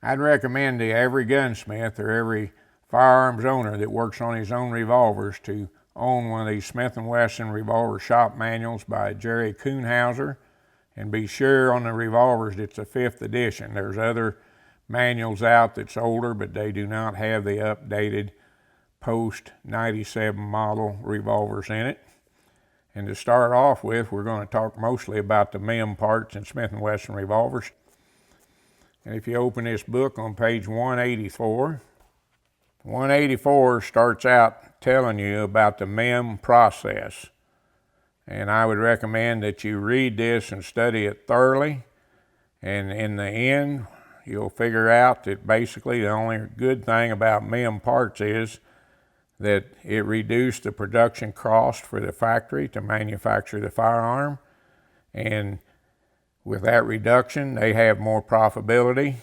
I'd recommend to every gunsmith or every firearms owner that works on his own revolvers to own one of these Smith & Wesson revolver shop manuals by Jerry Kuhnhauser, and be sure on the revolvers it's a 5th edition. There's other manuals out that's older, but they do not have the updated post 97 model revolvers in it. And to start off with, we're going to talk mostly about the MEM parts in Smith & Wesson revolvers. And if you open this book on page 184, 184 starts out telling you about the MEM process. And I would recommend that you read this and study it thoroughly. And in the end, you'll figure out that basically the only good thing about MEM parts is that it reduced the production cost for the factory to manufacture the firearm. And with that reduction, they have more profitability,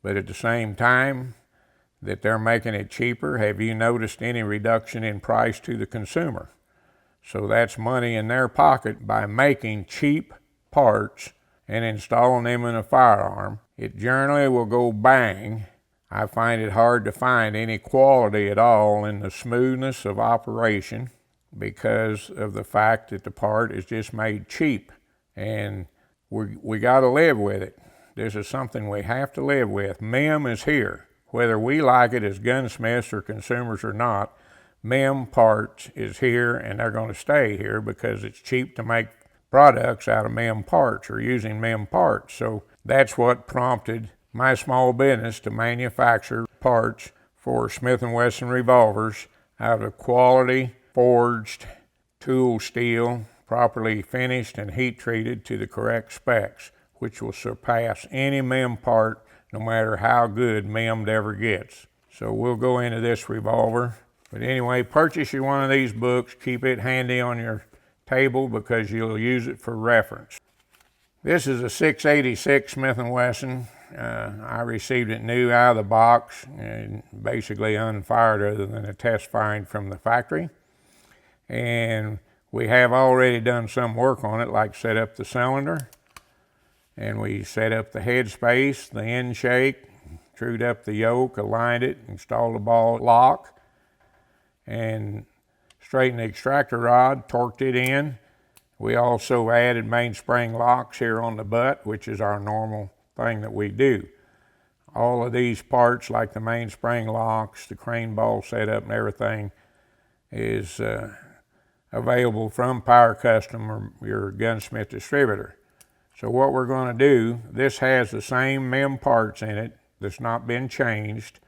but at the same time that they're making it cheaper, have you noticed any reduction in price to the consumer? So that's money in their pocket by making cheap parts and installing them in a firearm. It generally will go bang. I find it hard to find any quality at all in the smoothness of operation because of the fact that the part is just made cheap. And we got to live with it. This is something we have to live with. MEM is here. Whether we like it as gunsmiths or consumers or not, MEM parts is here, and they're going to stay here because it's cheap to make products out of MEM parts or using MEM parts. So that's what prompted my small business to manufacture parts for Smith & Wesson revolvers out of quality forged tool steel, properly finished and heat treated to the correct specs, which will surpass any MEM part no matter how good MEM ever gets. So we'll go into this revolver. But anyway, purchase you one of these books, keep it handy on your table because you'll use it for reference. This is a 686 Smith & Wesson. I received it new out of the box and basically unfired other than a test firing from the factory. And we have already done some work on it, like set up the cylinder, and we set up the head space, the end shake, trued up the yoke, aligned it, installed a ball lock, and straightened the extractor rod, torqued it in. We also added mainspring locks here on the butt, which is our normal thing that we do. All of these parts, like the mainspring locks, the crane ball setup and everything, is available from Power Custom or your gunsmith distributor. So what we're going to do, this has the same MEM parts in it that's not been changed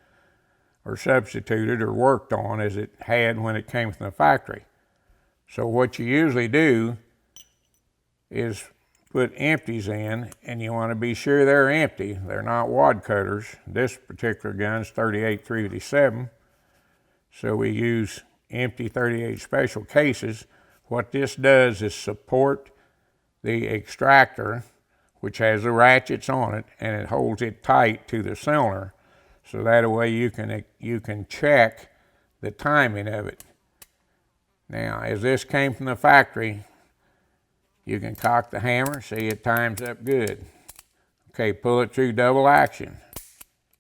or substituted or worked on as it had when it came from the factory. So what you usually do is put empties in, and you want to be sure they're empty. They're not wad cutters. This particular gun's 38-357, so we use empty 38 special cases. What this does is support the extractor, which has the ratchets on it, and it holds it tight to the cylinder, so that way you can check the timing of it. Now, as this came from the factory, you can cock the hammer, see it times up good. Okay, pull it through double action.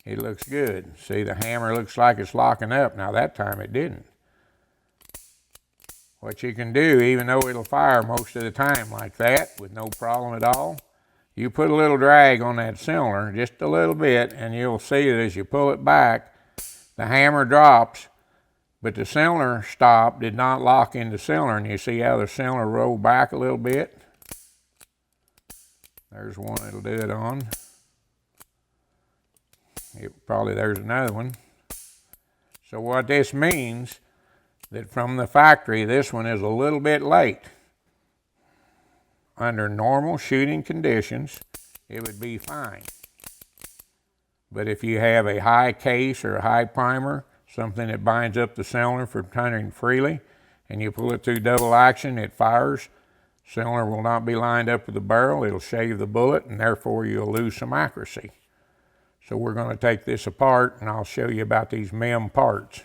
It looks good. See, the hammer looks like it's locking up. Now that time it didn't. What you can do, even though it'll fire most of the time like that with no problem at all, you put a little drag on that cylinder, just a little bit, and you'll see that as you pull it back, the hammer drops, but the cylinder stop did not lock in the cylinder, and you see how the cylinder rolled back a little bit? There's one that'll do it on. There's another one. So what this means, that from the factory, this one is a little bit late. Under normal shooting conditions, it would be fine. But if you have a high case or a high primer, something that binds up the cylinder from turning freely, and you pull it through double action, it fires. Cylinder will not be lined up with the barrel. It'll shave the bullet, and therefore you'll lose some accuracy. So we're going to take this apart, and I'll show you about these MEM parts.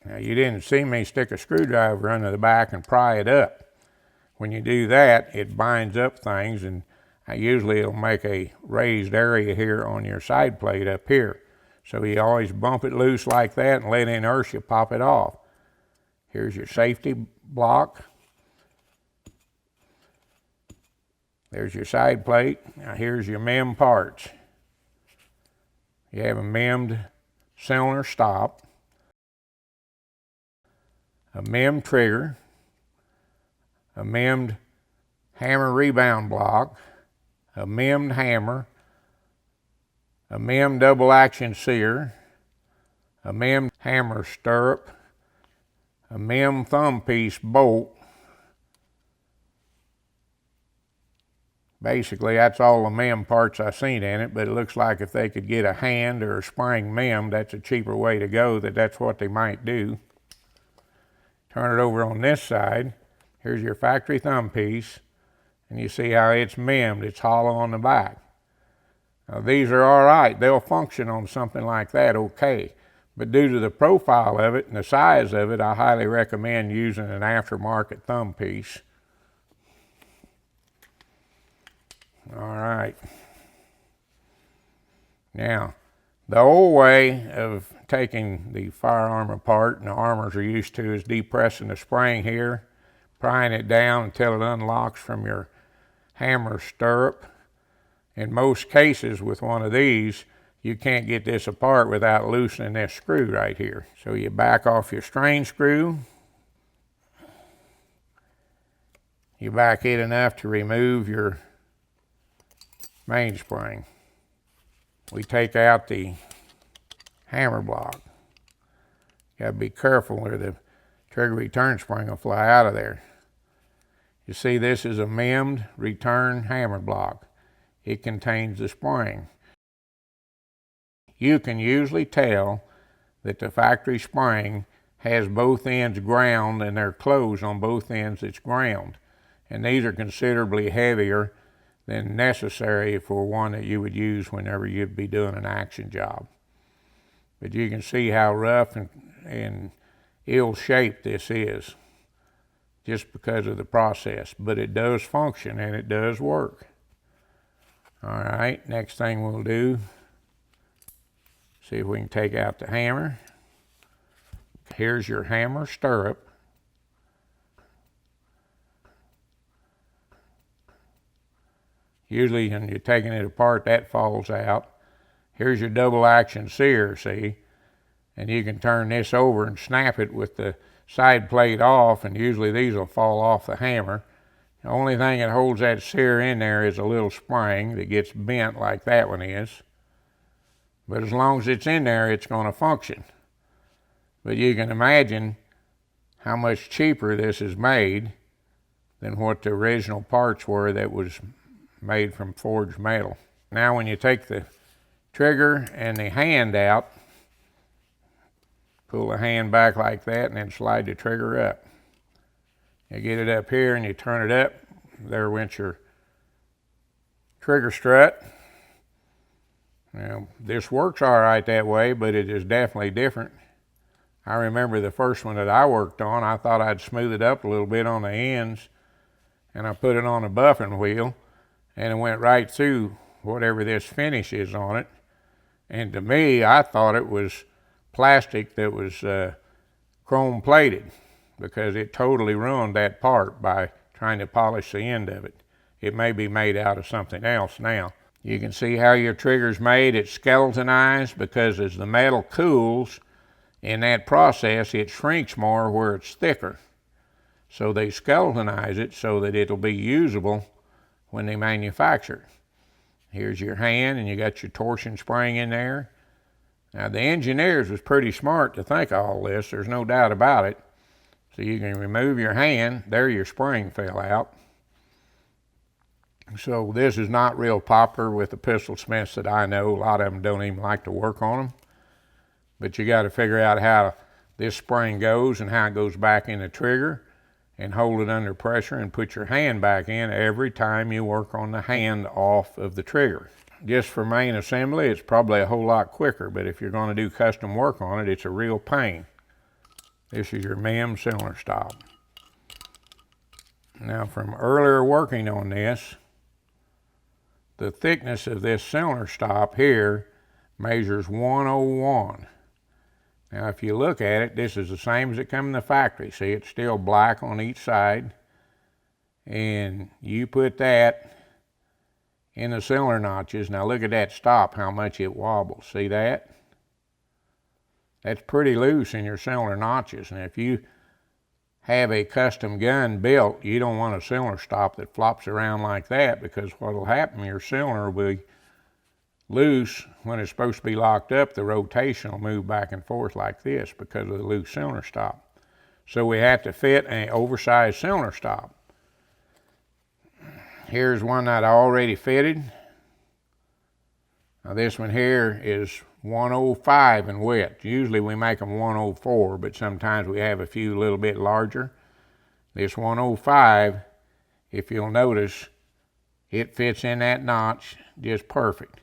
Now, you didn't see me stick a screwdriver under the back and pry it up. When you do that, it binds up things, and usually it'll make a raised area here on your side plate up here. So you always bump it loose like that and let inertia pop it off. Here's your safety block. There's your side plate. Now here's your MEM parts. You have a MEMmed cylinder stop, a MEM trigger, a MEMmed hammer rebound block, a MEMmed hammer, a MEM double action sear, a MEM hammer stirrup, a MEM thumb piece bolt. Basically, that's all the MEM parts I've seen in it, but it looks like if they could get a hand or a spring MEM, that's a cheaper way to go, that's what they might do. Turn it over on this side. Here's your factory thumb piece, and you see how it's MEMmed. It's hollow on the back. Now, these are all right. They'll function on something like that okay. But due to the profile of it and the size of it, I highly recommend using an aftermarket thumb piece. All right. Now, the old way of taking the firearm apart, and the armors are used to, is depressing the spring here, prying it down until it unlocks from your hammer stirrup. In most cases with one of these, you can't get this apart without loosening this screw right here. So you back off your strain screw. You back it enough to remove your mainspring. We take out the hammer block. You gotta be careful or the trigger return spring will fly out of there. You see, this is a MEMmed return hammer block. It contains the spring. You can usually tell that the factory spring has both ends ground and they're closed on both ends. It's ground. And these are considerably heavier than necessary for one that you would use whenever you'd be doing an action job. But you can see how rough and ill-shaped this is just because of the process. But it does function and it does work. All right, next thing we'll do, see if we can take out the hammer. Here's your hammer stirrup. Usually when you're taking it apart, that falls out. Here's your double action sear, see? And you can turn this over and snap it with the side plate off, and usually these will fall off the hammer. The only thing that holds that sear in there is a little spring that gets bent like that one is. But as long as it's in there, it's going to function. But you can imagine how much cheaper this is made than what the original parts were that was made from forged metal. Now when you take the trigger and the hand out, pull the hand back like that and then slide the trigger up. You get it up here and you turn it up. There went your trigger strut. Now, this works all right that way, but it is definitely different. I remember the first one that I worked on, I thought I'd smooth it up a little bit on the ends, and I put it on a buffing wheel, and it went right through whatever this finish is on it. And to me, I thought it was plastic that was chrome plated, because it totally ruined that part by trying to polish the end of it. It may be made out of something else now. You can see how your trigger's made. It's skeletonized because as the metal cools in that process, it shrinks more where it's thicker. So they skeletonize it so that it'll be usable when they manufacture it. Here's your hand, and you got your torsion spring in there. Now the engineers was pretty smart to think of all this, there's no doubt about it. So you can remove your hand, there your spring fell out. So this is not real popular with the pistol smiths that I know. A lot of them don't even like to work on them. But you got to figure out how this spring goes and how it goes back in the trigger, and hold it under pressure and put your hand back in every time you work on the hand off of the trigger. Just for main assembly, it's probably a whole lot quicker, but if you're going to do custom work on it, it's a real pain. This is your MEM cylinder stop. Now from earlier working on this, the thickness of this cylinder stop here measures 101. Now if you look at it, this is the same as it come in the factory. See, it's still black on each side. And you put that in the cylinder notches. Now look at that stop, how much it wobbles. See that? That's pretty loose in your cylinder notches. And if you have a custom gun built, you don't want a cylinder stop that flops around like that, because what will happen, your cylinder will be loose when it's supposed to be locked up. The rotation will move back and forth like this because of the loose cylinder stop. So we have to fit an oversized cylinder stop. Here's one that I already fitted. Now this one here is 105 in width. Usually we make them 104, but sometimes we have a few a little bit larger. This 105, if you'll notice, it fits in that notch just perfect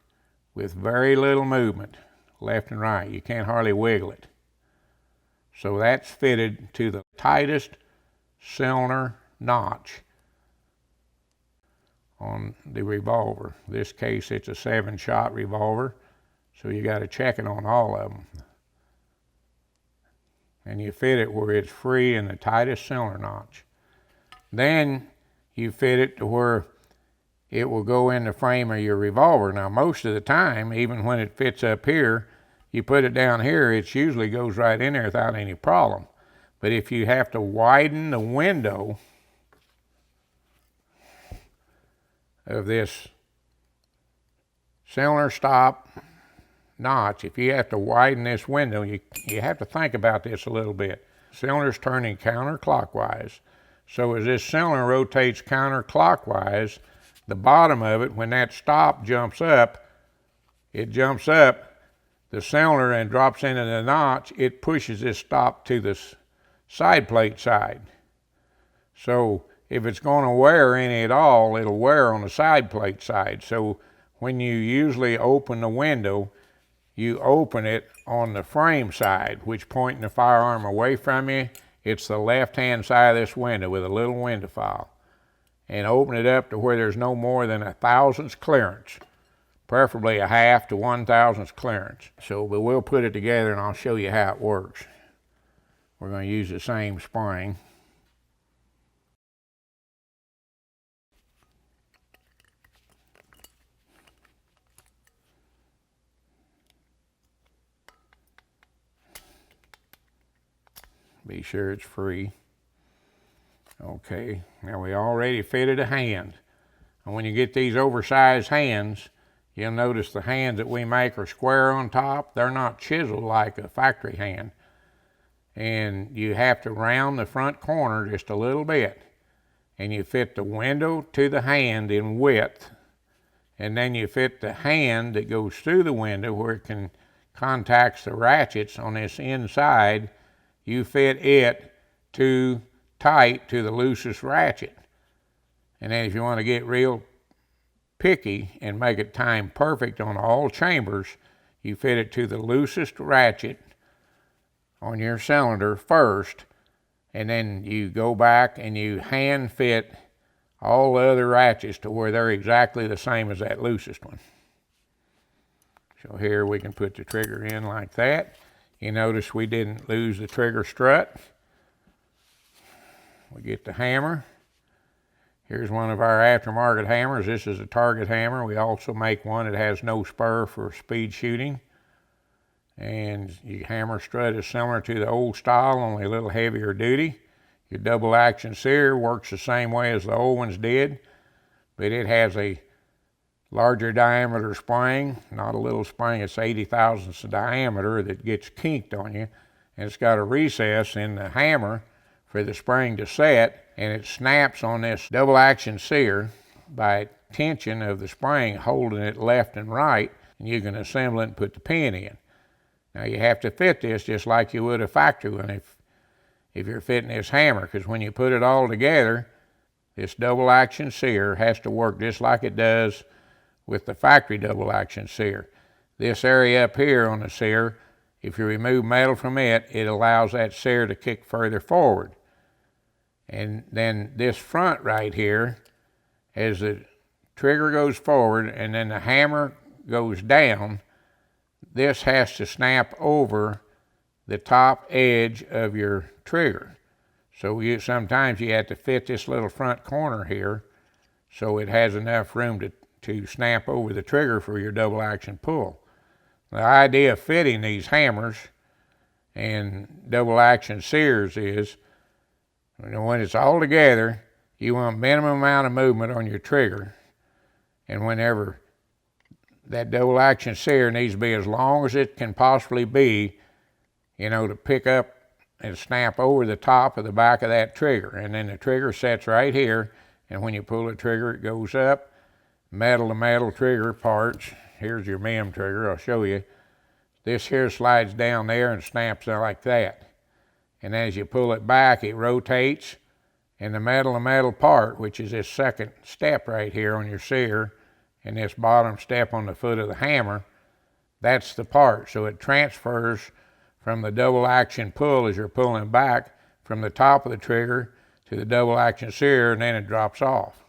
with very little movement left and right. You can't hardly wiggle it. So that's fitted to the tightest cylinder notch on the revolver. In this case, it's a 7-shot revolver, so you got to check it on all of them. And you fit it where it's free in the tightest cylinder notch. Then you fit it to where it will go in the frame of your revolver. Now most of the time, even when it fits up here, you put it down here, it usually goes right in there without any problem. But if you have to widen the window of this cylinder stop notch, if you have to widen this window, you have to think about this a little bit. Cylinder's turning counterclockwise. So as this cylinder rotates counterclockwise, the bottom of it, when that stop jumps up, it jumps up the cylinder and drops into the notch. It pushes this stop to the side plate side. So if it's going to wear any at all, it'll wear on the side plate side. So when you usually open the window, you open it on the frame side, which pointing the firearm away from you, it's the left-hand side of this window with a little window file. And open it up to where there's no more than 1/1000th clearance, preferably a 1/2 to 1/1000th clearance. So, but we'll put it together and I'll show you how it works. We're going to use the same spring. Be sure it's free. Okay, now we already fitted a hand. And when you get these oversized hands, you'll notice the hands that we make are square on top. They're not chiseled like a factory hand. And you have to round the front corner just a little bit. And you fit the window to the hand in width. And then you fit the hand that goes through the window where it can contact the ratchets on this inside. You fit it too tight to the loosest ratchet. And then if you want to get real picky and make it time perfect on all chambers, you fit it to the loosest ratchet on your cylinder first, and then you go back and you hand fit all the other ratchets to where they're exactly the same as that loosest one. So here we can put the trigger in like that. You notice we didn't lose the trigger strut. We get the hammer. Here's one of our aftermarket hammers. This is a target hammer. We also make one that has no spur for speed shooting. And your hammer strut is similar to the old style, only a little heavier duty. Your double action sear works the same way as the old ones did, but it has a larger diameter spring, not a little spring, it's 80,000ths of diameter that gets kinked on you. And it's got a recess in the hammer for the spring to set, and it snaps on this double action sear by tension of the spring, holding it left and right, and you can assemble it and put the pin in. Now you have to fit this just like you would a factory one if you're fitting this hammer, because when you put it all together, this double action sear has to work just like it does with the factory double action sear. This area up here on the sear, if you remove metal from it, it allows that sear to kick further forward. And then this front right here, as the trigger goes forward and then the hammer goes down, this has to snap over the top edge of your trigger. So sometimes you have to fit this little front corner here so it has enough room to snap over the trigger for your double action pull. The idea of fitting these hammers and double action sears is, when it's all together, you want minimum amount of movement on your trigger, and whenever that double action sear needs to be as long as it can possibly be, to pick up and snap over the top of the back of that trigger. And then the trigger sets right here, and when you pull the trigger, it goes up. Metal to metal trigger parts. Here's your MIM trigger, I'll show you. This here slides down there and snaps there like that. And as you pull it back, it rotates, and the metal to metal part, which is this second step right here on your sear, and this bottom step on the foot of the hammer, that's the part. So it transfers from the double action pull as you're pulling back from the top of the trigger to the double action sear, and then it drops off.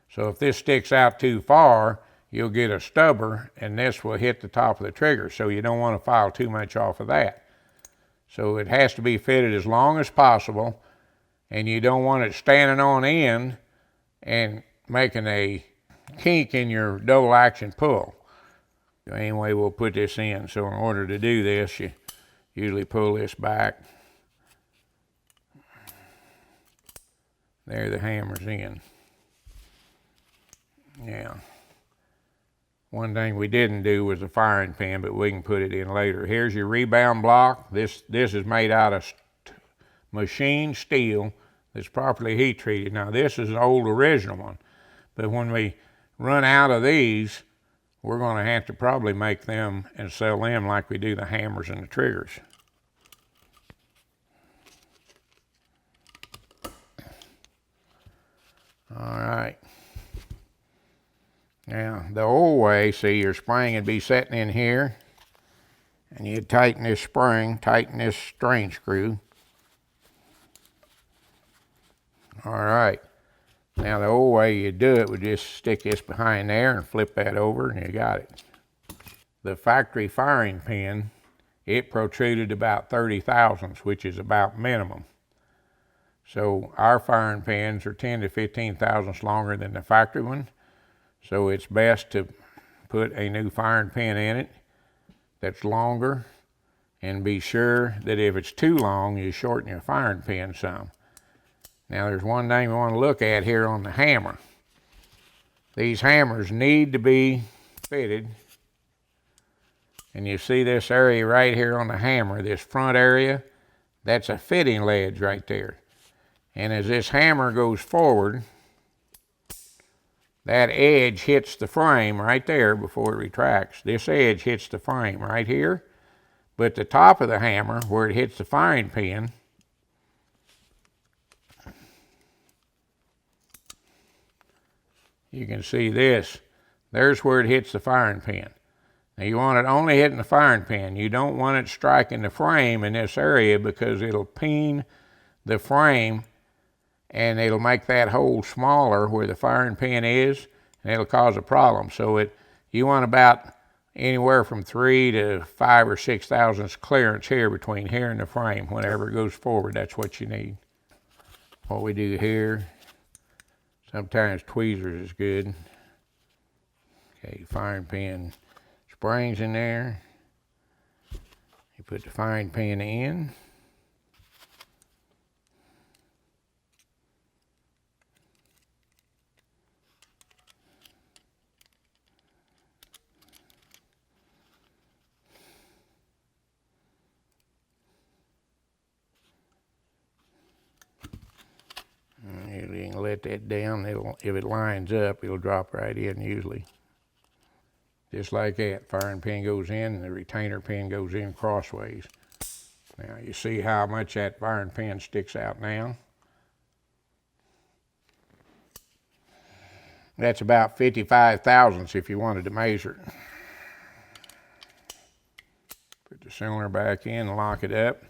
So if this sticks out too far, you'll get a stubber, and this will hit the top of the trigger. So you don't want to file too much off of that. So it has to be fitted as long as possible, and you don't want it standing on end and making a kink in your double action pull. Anyway, we'll put this in. So in order to do this, you usually pull this back. There the hammer's in. Yeah. One thing we didn't do was a firing pin, but we can put it in later. Here's your rebound block. This is made out of machined steel that's properly heat treated. Now this is an old original one, but when we run out of these, we're going to have to probably make them and sell them like we do the hammers and the triggers. All right. Now, the old way, see, your spring would be sitting in here, and you'd tighten this spring, tighten this string screw. All right. Now, the old way you'd do it would just stick this behind there and flip that over, and you got it. The factory firing pin, it protruded about 30 thousandths, which is about minimum. So our firing pins are 10 to 15 thousandths longer than the factory one. So it's best to put a new firing pin in it that's longer, and be sure that if it's too long, you shorten your firing pin some. Now there's one thing we want to look at here on the hammer. These hammers need to be fitted, and you see this area right here on the hammer, this front area, that's a fitting ledge right there. And as this hammer goes forward, that edge hits the frame right there before it retracts. This edge hits the frame right here, but the top of the hammer, where it hits the firing pin, you can see this. There's where it hits the firing pin. Now you want it only hitting the firing pin. You don't want it striking the frame in this area, because it'll peen the frame and it'll make that hole smaller where the firing pin is, and it'll cause a problem. So you want about anywhere from 3 to 5 or 6 thousandths clearance here between here and the frame. Whenever it goes forward, that's what you need. What we do here, sometimes tweezers is good. Okay, firing pin springs in there. You put the firing pin in. You can let that down. If it lines up, it'll drop right in usually. Just like that, firing pin goes in and the retainer pin goes in crossways. Now you see how much that firing pin sticks out now? That's about 55 thousandths if you wanted to measure it. Put the cylinder back in and lock it up.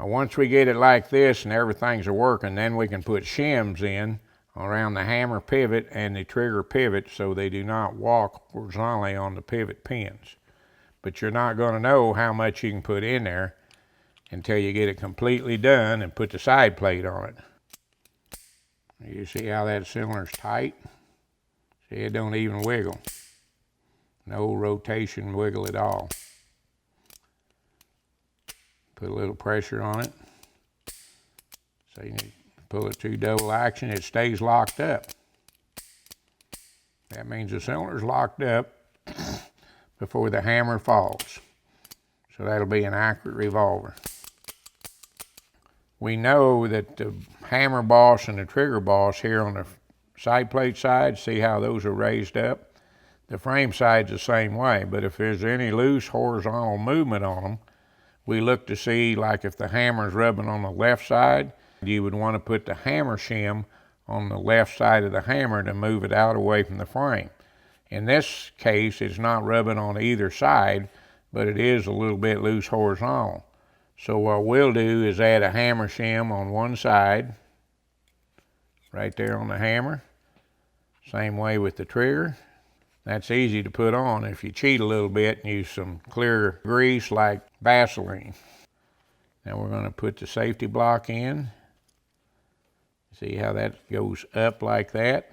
Once we get it like this and everything's working, then we can put shims in around the hammer pivot and the trigger pivot so they do not walk horizontally on the pivot pins. But you're not going to know how much you can put in there until you get it completely done and put the side plate on it. You see how that cylinder's tight? See, it don't even wiggle. No rotation wiggle at all. Put a little pressure on it. So you need to pull it to double action, it stays locked up. That means the cylinder's locked up before the hammer falls. So that'll be an accurate revolver. We know that the hammer boss and the trigger boss here on the side plate side, see how those are raised up? The frame side's the same way, but if there's any loose horizontal movement on them, we look to see, like if the hammer's rubbing on the left side, you would want to put the hammer shim on the left side of the hammer to move it out away from the frame. In this case, it's not rubbing on either side, but it is a little bit loose horizontal. So what we'll do is add a hammer shim on one side, right there on the hammer. Same way with the trigger. That's easy to put on if you cheat a little bit and use some clear grease like Vaseline. Now we're going to put the safety block in. See how that goes up like that?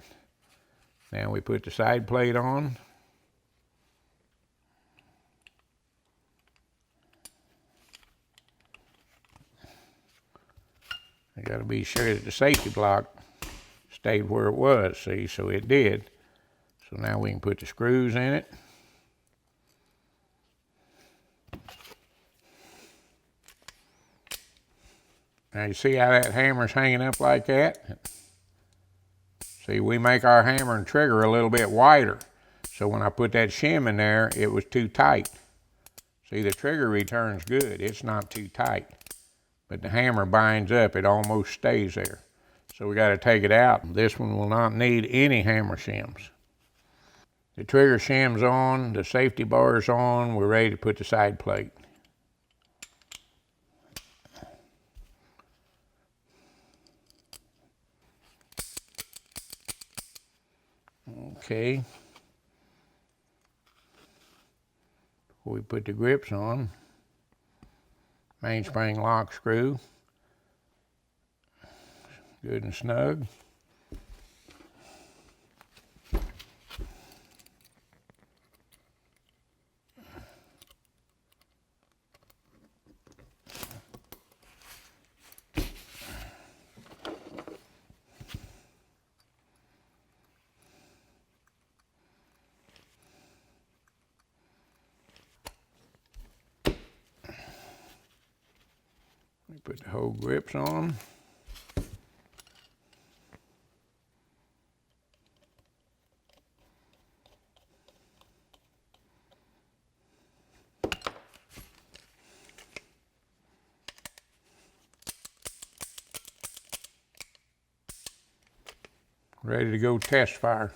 Now we put the side plate on. You got to be sure that the safety block stayed where it was, see, so it did. So now we can put the screws in it. Now you see how that hammer's hanging up like that? See, we make our hammer and trigger a little bit wider. So when I put that shim in there, it was too tight. See, the trigger returns good, it's not too tight. But the hammer binds up, it almost stays there. So we got to take it out. This one will not need any hammer shims. The trigger shim's on, the safety bar's on, we're ready to put the side plate. Okay. Before we put the grips on, mainspring lock screw, good and snug. Put the whole grips on. Ready to go test fire.